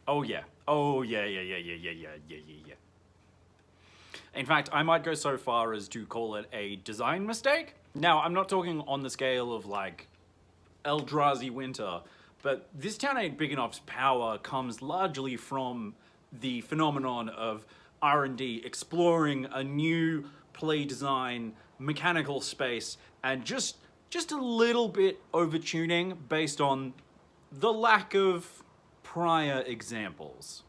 Oh yeah. Oh yeah, yeah. In fact, I might go so far as to call it a design mistake. Now, I'm not talking on the scale of like Eldrazi Winter, but this town ain't big enough's power comes largely from the phenomenon of R&D exploring a new play design mechanical space and just a little bit overtuning based on the lack of prior examples.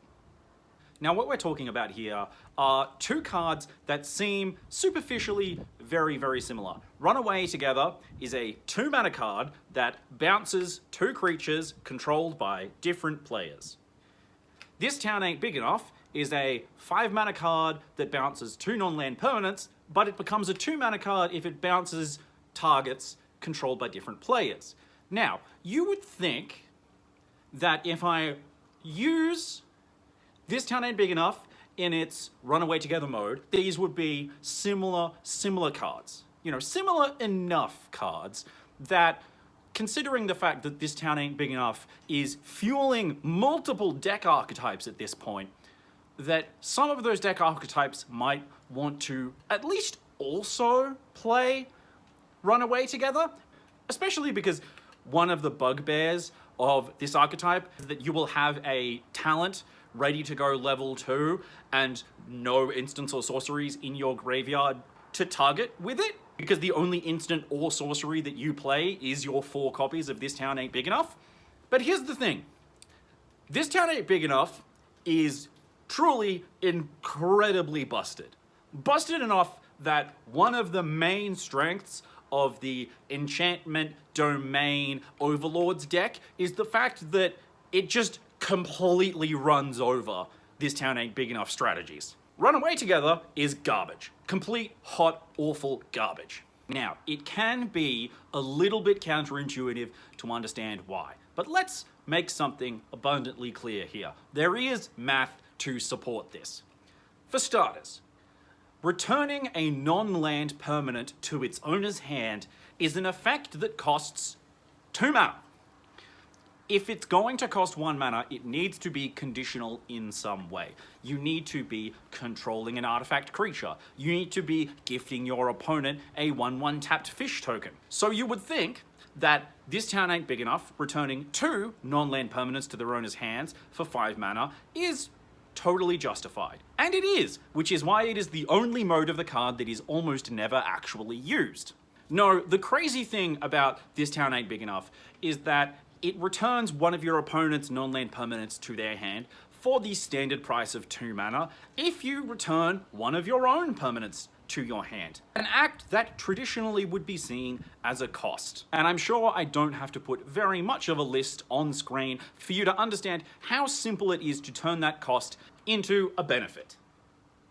Now, what we're talking about here are two cards that seem superficially very, very similar. Runaway Together is a 2-mana card that bounces 2 creatures controlled by different players. This Town Ain't Big Enough is a 5-mana card that bounces 2 non-land permanents, but it becomes a 2-mana card if it bounces targets controlled by different players. Now, you would think that if I use This Town Ain't Big Enough in its Runaway Together mode, these would be similar cards. You know, similar enough cards that, considering the fact that This Town Ain't Big Enough is fueling multiple deck archetypes at this point, that some of those deck archetypes might want to at least also play Runaway Together, especially because one of the bugbears of this archetype is that you will have a talent ready to go level 2 and no instants or sorceries in your graveyard to target with it, because the only instant or sorcery that you play is your 4 copies of This Town Ain't Big Enough. But here's the thing. This Town Ain't Big Enough is truly incredibly busted. Busted enough that one of the main strengths of the Enchantment Domain Overlords deck is the fact that it just completely runs over This Town Ain't Big Enough strategies. Runaway Together is garbage. Complete, hot, awful garbage. Now, it can be a little bit counterintuitive to understand why, but let's make something abundantly clear here. There is math to support this. For starters, returning a non-land permanent to its owner's hand is an effect that costs 2 mana. If it's going to cost 1 mana, it needs to be conditional in some way. You need to be controlling an artifact creature. You need to be gifting your opponent a 1/1 tapped fish token. So you would think that This Town Ain't Big Enough, returning 2 non-land permanents to their owner's hands for 5 mana, is totally justified. And it is, which is why it is the only mode of the card that is almost never actually used. No, the crazy thing about This Town Ain't Big Enough is that it returns one of your opponent's non-land permanents to their hand for the standard price of 2 mana if you return one of your own permanents to your hand. An act that traditionally would be seen as a cost. And I'm sure I don't have to put very much of a list on screen for you to understand how simple it is to turn that cost into a benefit.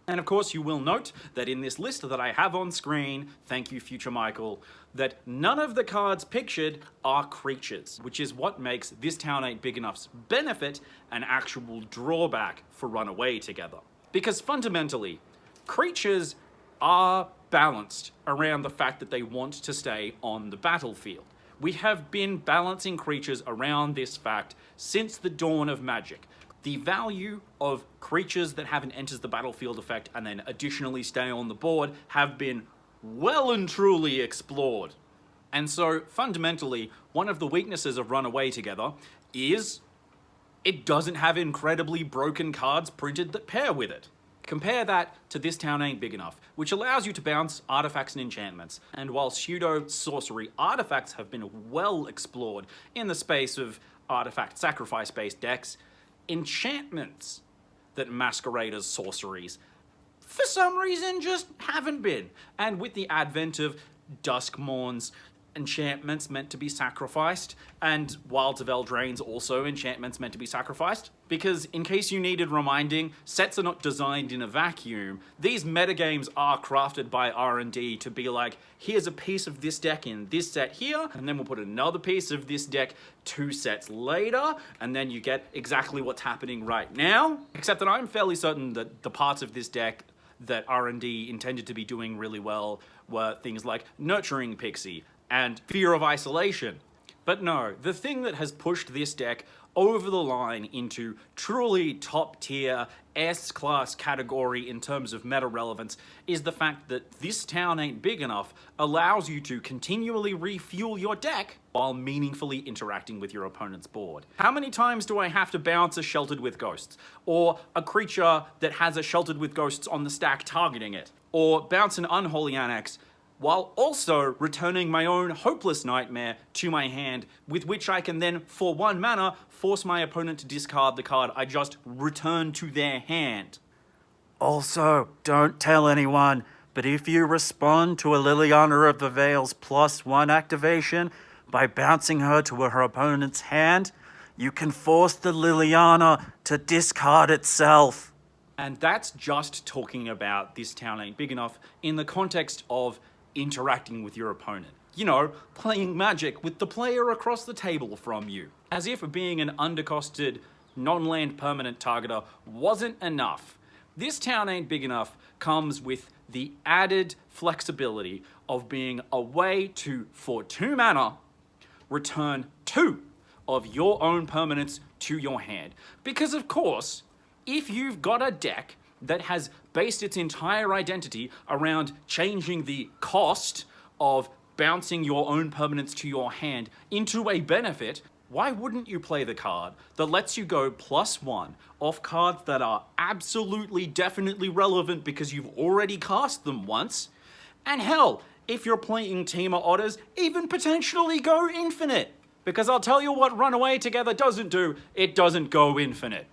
And of course, you will note that in this list that I have on screen, thank you, Future Michael, that none of the cards pictured are creatures, which is what makes This Town Ain't Big Enough's benefit an actual drawback for Runaway Together. Because fundamentally, creatures are balanced around the fact that they want to stay on the battlefield. We have been balancing creatures around this fact since the dawn of Magic. The value of creatures that have an enters the battlefield effect and then additionally stay on the board have been well and truly explored. And so fundamentally, one of the weaknesses of Runaway Together is it doesn't have incredibly broken cards printed that pair with it. Compare that to This Town Ain't Big Enough, which allows you to bounce artifacts and enchantments. And while pseudo-sorcery artifacts have been well explored in the space of artifact sacrifice-based decks, enchantments that masquerade as sorceries for some reason just haven't been. And with the advent of Duskmourn's enchantments meant to be sacrificed, and Wilds of Eldraine's also enchantments meant to be sacrificed, because in case you needed reminding, sets are not designed in a vacuum. These metagames are crafted by R&D to be like, here's a piece of this deck in this set here, and then we'll put another piece of this deck 2 sets later, and then you get exactly what's happening right now. Except that I'm fairly certain that the parts of this deck that R&D intended to be doing really well were things like Nurturing Pixie and Fear of Isolation. But no, the thing that has pushed this deck over the line into truly top tier S-class category in terms of meta relevance is the fact that This Town Ain't Big Enough allows you to continually refuel your deck while meaningfully interacting with your opponent's board. How many times do I have to bounce a Sheltered with Ghosts? Or a creature that has a Sheltered with Ghosts on the stack targeting it? Or bounce an Unholy Annex while also returning my own Hopeless Nightmare to my hand, with which I can then, for 1 mana, force my opponent to discard the card I just returned to their hand. Also, don't tell anyone, but if you respond to a Liliana of the Veil's +1 activation by bouncing her to her opponent's hand, you can force the Liliana to discard itself. And that's just talking about This Town Ain't Big Enough in the context of interacting with your opponent. You know, playing Magic with the player across the table from you. As if being an undercosted, non-land permanent targeter wasn't enough. This Town Ain't Big Enough comes with the added flexibility of being a way to, for 2 mana, return 2 of your own permanents to your hand. Because of course, if you've got a deck that has based its entire identity around changing the cost of bouncing your own permanents to your hand into a benefit, why wouldn't you play the card that lets you go +1 off cards that are absolutely definitely relevant because you've already cast them once? And hell, if you're playing Temur Otters, even potentially go infinite. Because I'll tell you what Runaway Together doesn't do, it doesn't go infinite.